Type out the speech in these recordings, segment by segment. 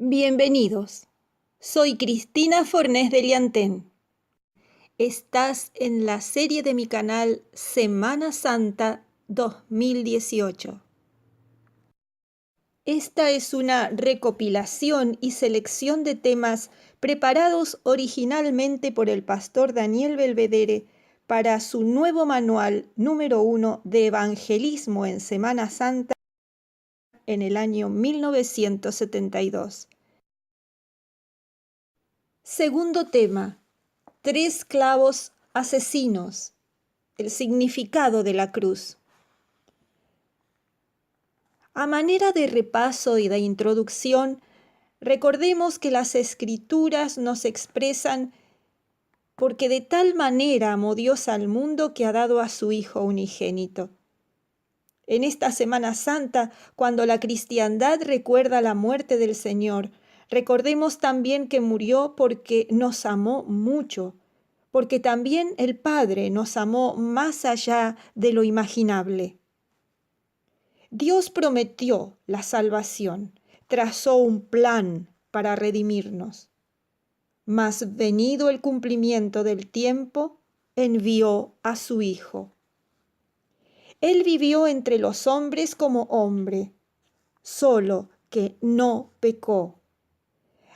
Bienvenidos. Soy Cristina Fornés de Liantén. Estás en la serie de mi canal Semana Santa 2018. Esta es una recopilación y selección de temas preparados originalmente por el pastor Daniel Belvedere para su nuevo manual número 1 de evangelismo en Semana Santa en el año 1972. Segundo tema: 3 clavos asesinos, el significado de la cruz. A manera de repaso y de introducción, recordemos que las Escrituras nos expresan: porque de tal manera amó Dios al mundo que ha dado a su Hijo unigénito. En esta Semana Santa, cuando la cristiandad recuerda la muerte del Señor, recordemos también que murió porque nos amó mucho, porque también el Padre nos amó más allá de lo imaginable. Dios prometió la salvación, trazó un plan para redimirnos, mas venido el cumplimiento del tiempo, envió a su Hijo. Él vivió entre los hombres como hombre, solo que no pecó.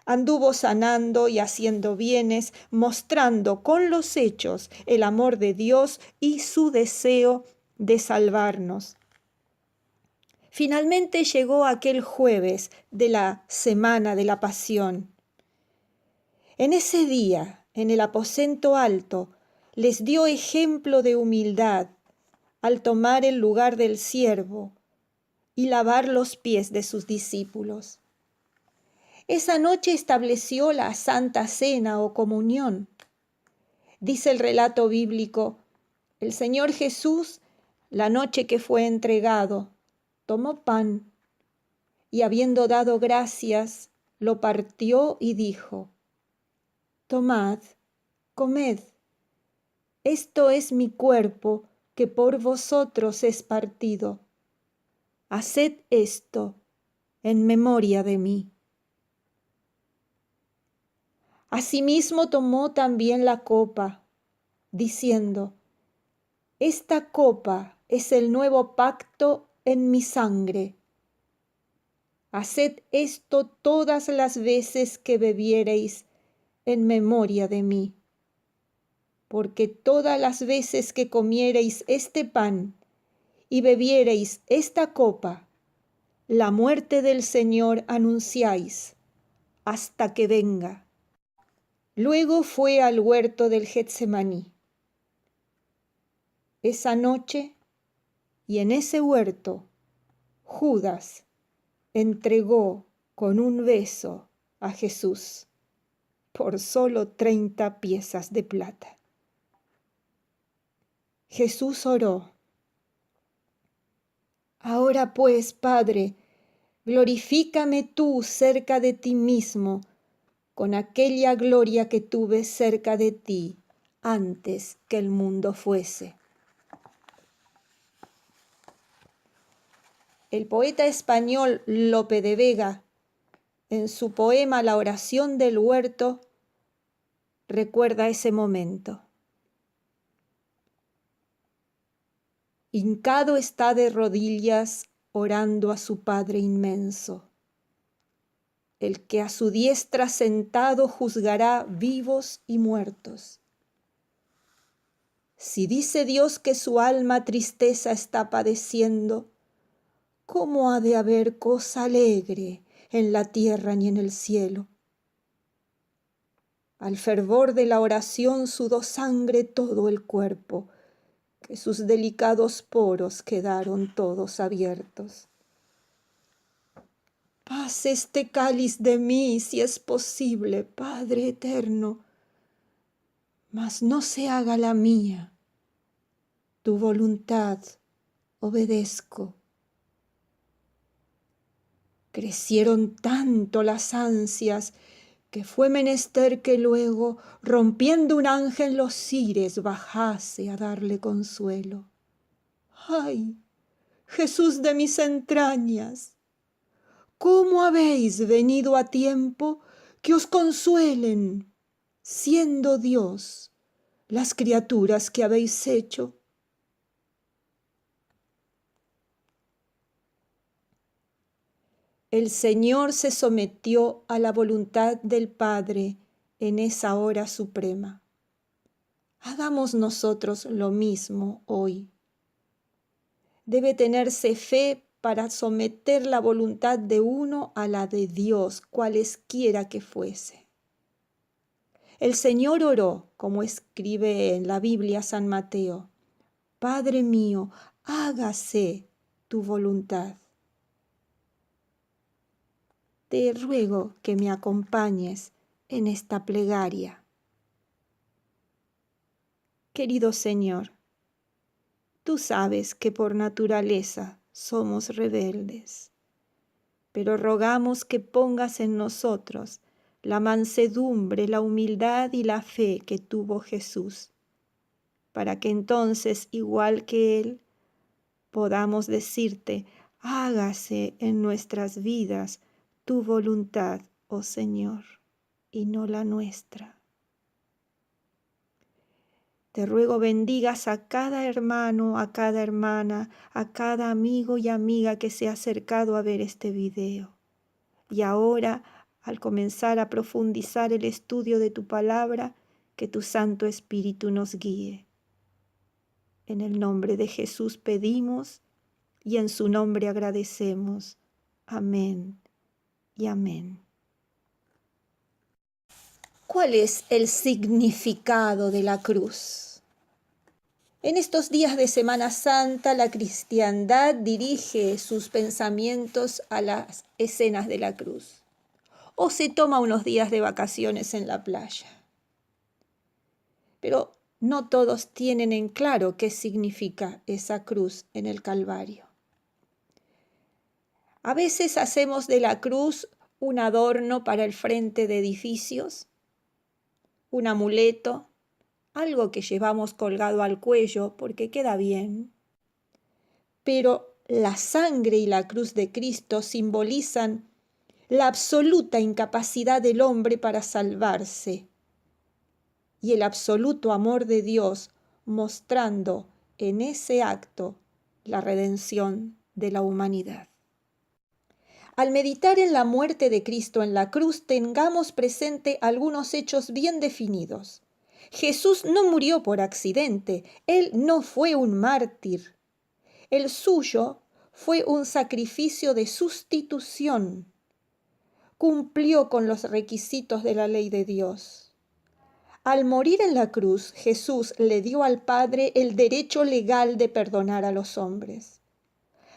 Anduvo sanando y haciendo bienes, mostrando con los hechos el amor de Dios y su deseo de salvarnos. Finalmente llegó aquel jueves de la Semana de la Pasión. En ese día, en el aposento alto, les dio ejemplo de humildad al tomar el lugar del siervo y lavar los pies de sus discípulos. Esa noche estableció la Santa Cena o comunión. Dice el relato bíblico: el Señor Jesús, la noche que fue entregado, tomó pan y, habiendo dado gracias, lo partió y dijo: tomad, comed, esto es mi cuerpo que por vosotros es partido. Haced esto en memoria de mí. Asimismo tomó también la copa, diciendo: esta copa es el nuevo pacto en mi sangre. Haced esto todas las veces que bebiereis en memoria de mí. Porque todas las veces que comiereis este pan y bebiereis esta copa, la muerte del Señor anunciáis hasta que venga. Luego fue al huerto del Getsemaní. Esa noche, y en ese huerto, Judas entregó con un beso a Jesús por solo 30 piezas de plata. Jesús oró: ahora pues, Padre, glorifícame tú cerca de ti mismo, con aquella gloria que tuve cerca de ti antes que el mundo fuese. El poeta español Lope de Vega, en su poema La oración del huerto, recuerda ese momento. Hincado está de rodillas orando a su Padre inmenso, el que a su diestra sentado juzgará vivos y muertos. Si dice Dios que su alma tristeza está padeciendo, ¿cómo ha de haber cosa alegre en la tierra ni en el cielo? Al fervor de la oración sudó sangre todo el cuerpo, que sus delicados poros quedaron todos abiertos. Pase este cáliz de mí, si es posible, Padre eterno, mas no se haga la mía, tu voluntad obedezco. Crecieron tanto las ansias que fue menester que luego, rompiendo un ángel los cires, bajase a darle consuelo. ¡Ay, Jesús de mis entrañas! ¿cómo habéis venido a tiempo que os consuelen, siendo Dios, las criaturas que habéis hecho? El Señor se sometió a la voluntad del Padre en esa hora suprema. Hagamos nosotros lo mismo hoy. Debe tenerse fe para someter la voluntad de uno a la de Dios, cualesquiera que fuese. El Señor oró, como escribe en la Biblia San Mateo: Padre mío, hágase tu voluntad. Te ruego que me acompañes en esta plegaria. Querido Señor, tú sabes que por naturaleza somos rebeldes, pero rogamos que pongas en nosotros la mansedumbre, la humildad y la fe que tuvo Jesús, para que entonces, igual que Él, podamos decirte: hágase en nuestras vidas tu voluntad, oh Señor, y no la nuestra. Te ruego bendigas a cada hermano, a cada hermana, a cada amigo y amiga que se ha acercado a ver este video. Y ahora, al comenzar a profundizar el estudio de tu palabra, que tu Santo Espíritu nos guíe. En el nombre de Jesús pedimos y en su nombre agradecemos. Amén y amén. ¿Cuál es el significado de la cruz? En estos días de Semana Santa, la cristiandad dirige sus pensamientos a las escenas de la cruz, o se toma unos días de vacaciones en la playa. Pero no todos tienen en claro qué significa esa cruz en el Calvario. A veces hacemos de la cruz un adorno para el frente de edificios, un amuleto, algo que llevamos colgado al cuello porque queda bien. Pero la sangre y la cruz de Cristo simbolizan la absoluta incapacidad del hombre para salvarse y el absoluto amor de Dios, mostrando en ese acto la redención de la humanidad. Al meditar en la muerte de Cristo en la cruz, tengamos presente algunos hechos bien definidos. Jesús no murió por accidente, Él no fue un mártir. El suyo fue un sacrificio de sustitución. Cumplió con los requisitos de la ley de Dios. Al morir en la cruz, Jesús le dio al Padre el derecho legal de perdonar a los hombres.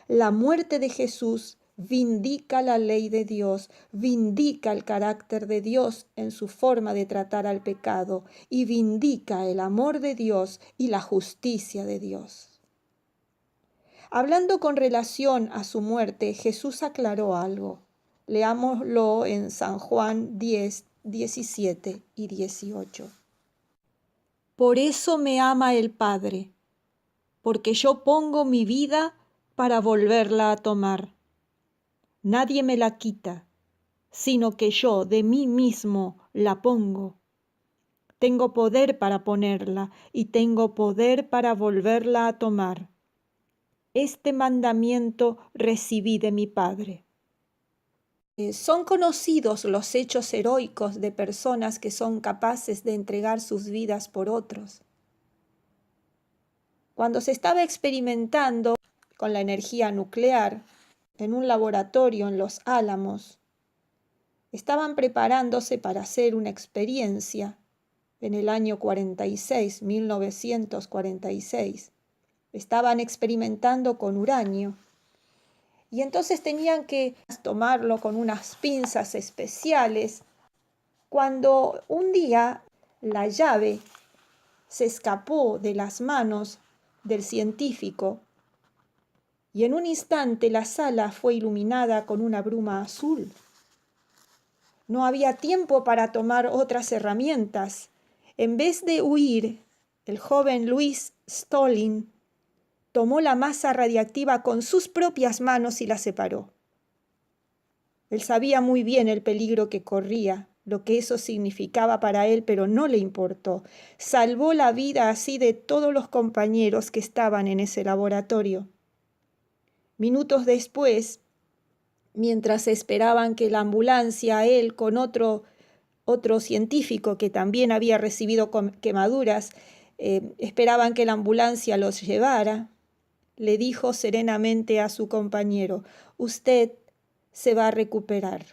La muerte de Jesús vindica la ley de Dios, vindica el carácter de Dios en su forma de tratar al pecado y vindica el amor de Dios y la justicia de Dios. Hablando con relación a su muerte, Jesús aclaró algo. Leámoslo en San Juan 10, 17 y 18. Por eso me ama el Padre, porque yo pongo mi vida para volverla a tomar. Nadie me la quita, sino que yo de mí mismo la pongo. Tengo poder para ponerla y tengo poder para volverla a tomar. Este mandamiento recibí de mi Padre. Son conocidos los hechos heroicos de personas que son capaces de entregar sus vidas por otros. Cuando se estaba experimentando con la energía nuclear en un laboratorio en Los Álamos, estaban preparándose para hacer una experiencia en el año 46, 1946. Estaban experimentando con uranio y entonces tenían que tomarlo con unas pinzas especiales. Cuando un día la llave se escapó de las manos del científico y en un instante la sala fue iluminada con una bruma azul. No había tiempo para tomar otras herramientas. En vez de huir, el joven Louis Stalin tomó la masa radiactiva con sus propias manos y la separó. Él sabía muy bien el peligro que corría, lo que eso significaba para él, pero no le importó. Salvó la vida así de todos los compañeros que estaban en ese laboratorio. Minutos después, mientras esperaban que la ambulancia, él con otro científico que también había recibido quemaduras, esperaban que la ambulancia los llevara, le dijo serenamente a su compañero: usted se va a recuperar,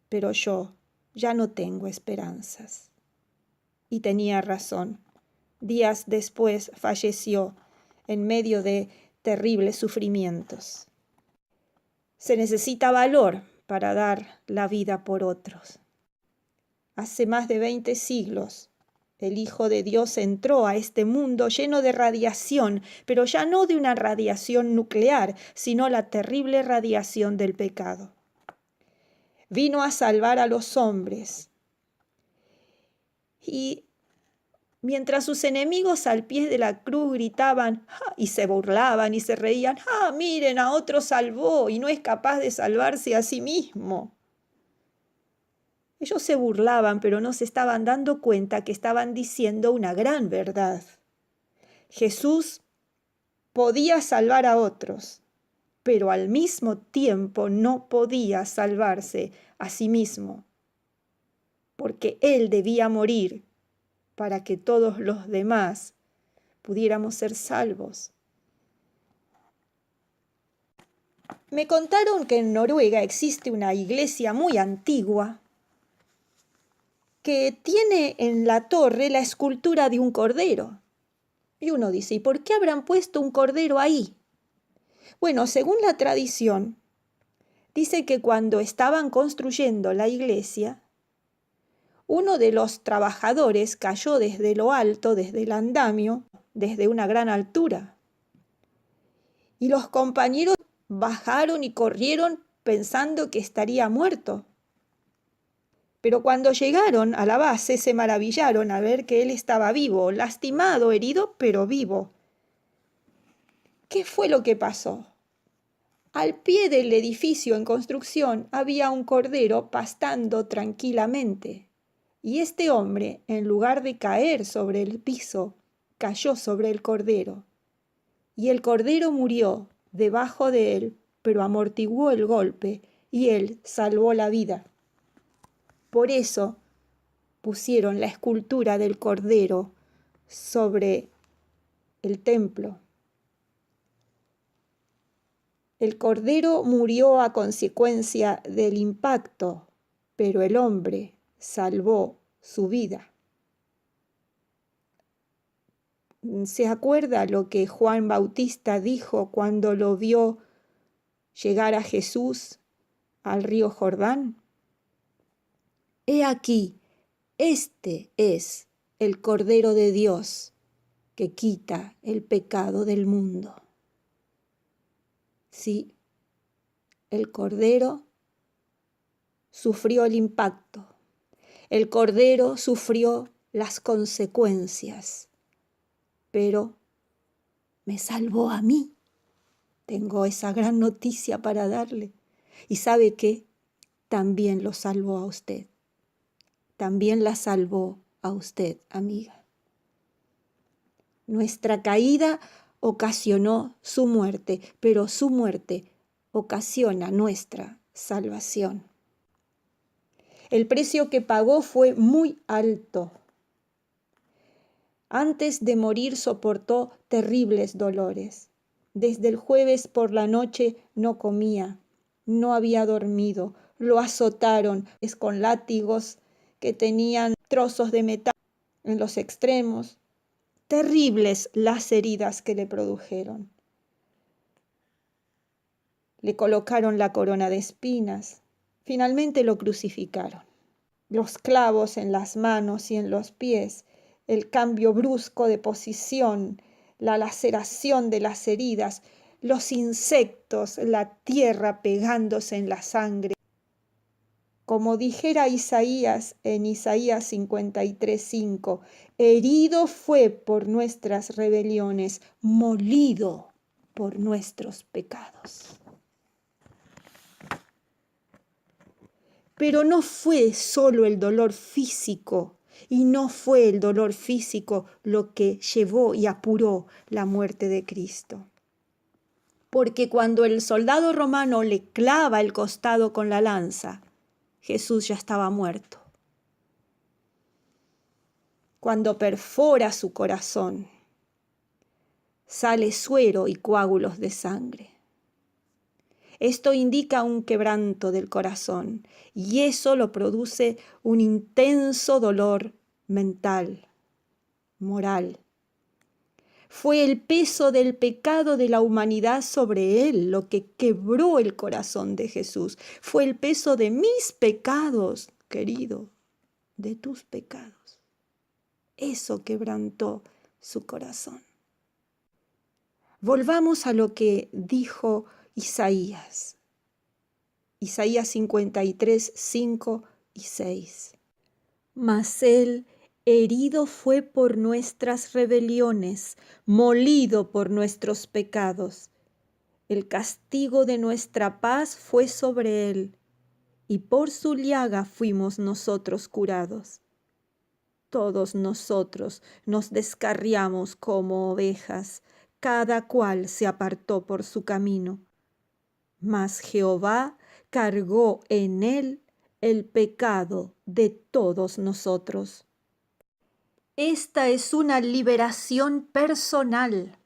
pero yo ya no tengo esperanzas. Y tenía razón. Días después falleció en medio de terribles sufrimientos. Se necesita valor para dar la vida por otros. Hace más de 20 siglos, el Hijo de Dios entró a este mundo lleno de radiación, pero ya no de una radiación nuclear, sino la terrible radiación del pecado. Vino a salvar a los hombres. Y mientras sus enemigos al pie de la cruz gritaban y se burlaban y se reían: miren, a otro salvó y no es capaz de salvarse a sí mismo. Ellos se burlaban, pero no se estaban dando cuenta que estaban diciendo una gran verdad. Jesús podía salvar a otros, pero al mismo tiempo no podía salvarse a sí mismo, porque Él debía morir para que todos los demás pudiéramos ser salvos. Me contaron que en Noruega existe una iglesia muy antigua que tiene en la torre la escultura de un cordero. Y uno dice: ¿y por qué habrán puesto un cordero ahí? Bueno, según la tradición, dice que cuando estaban construyendo la iglesia, uno de los trabajadores cayó desde lo alto, desde el andamio, desde una gran altura. Y los compañeros bajaron y corrieron pensando que estaría muerto. Pero cuando llegaron a la base se maravillaron al ver que él estaba vivo, lastimado, herido, pero vivo. ¿Qué fue lo que pasó? Al pie del edificio en construcción había un cordero pastando tranquilamente. Y este hombre, en lugar de caer sobre el piso, cayó sobre el cordero. Y el cordero murió debajo de él, pero amortiguó el golpe y él salvó la vida. Por eso pusieron la escultura del cordero sobre el templo. El cordero murió a consecuencia del impacto, pero el hombre salvó su vida. ¿Se acuerda lo que Juan Bautista dijo cuando lo vio llegar a Jesús al río Jordán? He aquí, este es el Cordero de Dios que quita el pecado del mundo. Sí, el Cordero sufrió el impacto. El Cordero sufrió las consecuencias, pero me salvó a mí. Tengo esa gran noticia para darle. ¿Y sabe qué? También lo salvó a usted. También la salvó a usted, amiga. Nuestra caída ocasionó su muerte, pero su muerte ocasiona nuestra salvación. El precio que pagó fue muy alto. Antes de morir soportó terribles dolores. Desde el jueves por la noche no comía, no había dormido. Lo azotaron con látigos que tenían trozos de metal en los extremos. Terribles las heridas que le produjeron. Le colocaron la corona de espinas. Finalmente lo crucificaron. Los clavos en las manos y en los pies, el cambio brusco de posición, la laceración de las heridas, los insectos, la tierra pegándose en la sangre. Como dijera Isaías en Isaías 53:5, herido fue por nuestras rebeliones, molido por nuestros pecados. Pero no fue solo el dolor físico, y no fue el dolor físico lo que llevó y apuró la muerte de Cristo. Porque cuando el soldado romano le clava el costado con la lanza, Jesús ya estaba muerto. Cuando perfora su corazón, sale suero y coágulos de sangre. Esto indica un quebranto del corazón y eso lo produce un intenso dolor mental, moral. Fue el peso del pecado de la humanidad sobre él lo que quebró el corazón de Jesús. Fue el peso de mis pecados, querido, de tus pecados. Eso quebrantó su corazón. Volvamos a lo que dijo Isaías. Isaías 53, 5 y 6. Mas él herido fue por nuestras rebeliones, molido por nuestros pecados. El castigo de nuestra paz fue sobre él, y por su llaga fuimos nosotros curados. Todos nosotros nos descarriamos como ovejas, cada cual se apartó por su camino. Mas Jehová cargó en él el pecado de todos nosotros. Esta es una liberación personal.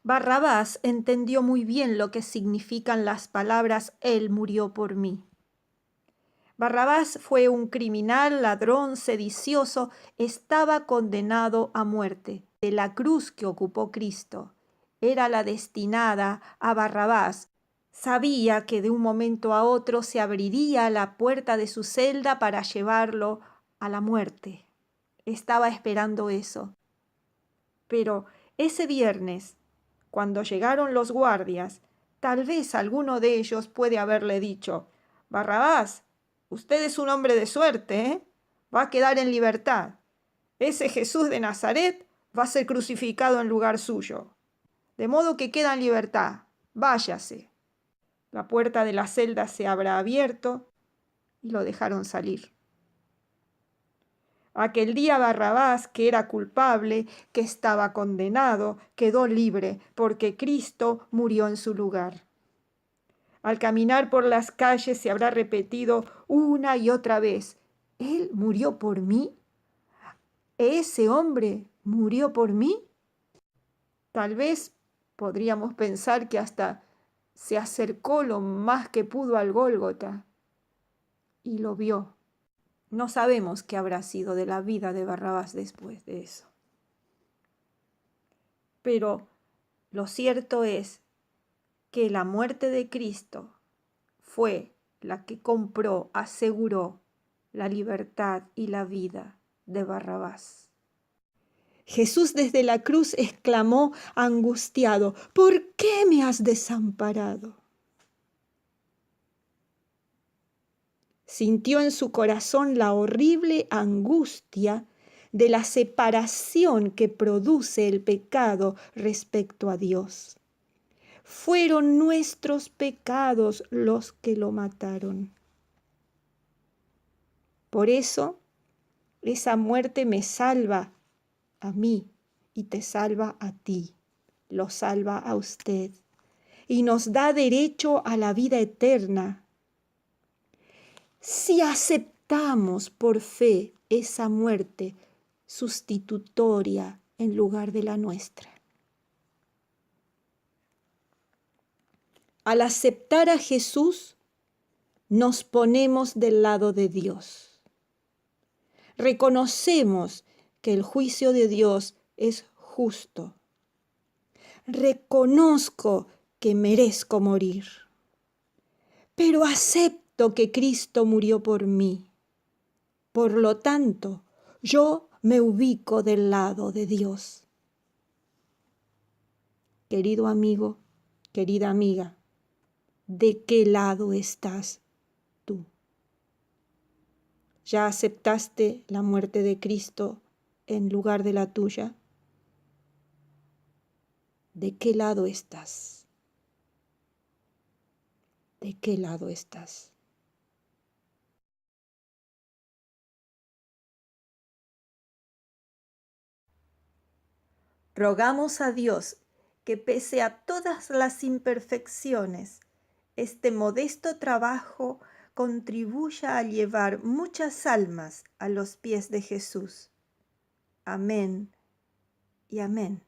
Barrabás entendió muy bien lo que significan las palabras «Él murió por mí». Barrabás fue un criminal, ladrón, sedicioso, estaba condenado a muerte. De la cruz que ocupó Cristo era la destinada a Barrabás. Sabía que de un momento a otro se abriría la puerta de su celda para llevarlo a la muerte. Estaba esperando eso. Pero ese viernes, cuando llegaron los guardias, tal vez alguno de ellos puede haberle dicho: «Barrabás, usted es un hombre de suerte, ¿eh? Va a quedar en libertad. Ese Jesús de Nazaret va a ser crucificado en lugar suyo. De modo que queda en libertad. Váyase». La puerta de la celda se habrá abierto y lo dejaron salir. Aquel día Barrabás, que era culpable, que estaba condenado, quedó libre porque Cristo murió en su lugar. Al caminar por las calles se habrá repetido una y otra vez: «¿Él murió por mí? ¿Ese hombre murió por mí?». Tal vez podríamos pensar que hasta se acercó lo más que pudo al Gólgota y lo vio. No sabemos qué habrá sido de la vida de Barrabás después de eso. Pero lo cierto es que la muerte de Cristo fue la que compró, aseguró la libertad y la vida de Barrabás. Jesús desde la cruz exclamó angustiado: «¿Por qué me has desamparado?». Sintió en su corazón la horrible angustia de la separación que produce el pecado respecto a Dios. Fueron nuestros pecados los que lo mataron. Por eso, esa muerte me salva a mí y te salva a ti, lo salva a usted y nos da derecho a la vida eterna. Si aceptamos por fe esa muerte sustitutoria en lugar de la nuestra. Al aceptar a Jesús, nos ponemos del lado de Dios. Reconocemos que el juicio de Dios es justo. Reconozco que merezco morir, pero acepto que Cristo murió por mí. Por lo tanto, yo me ubico del lado de Dios. Querido amigo, querida amiga, ¿de qué lado estás tú? ¿Ya aceptaste la muerte de Cristo en lugar de la tuya? ¿De qué lado estás? ¿De qué lado estás? Rogamos a Dios que pese a todas las imperfecciones, este modesto trabajo contribuya a llevar muchas almas a los pies de Jesús. Amén y amén.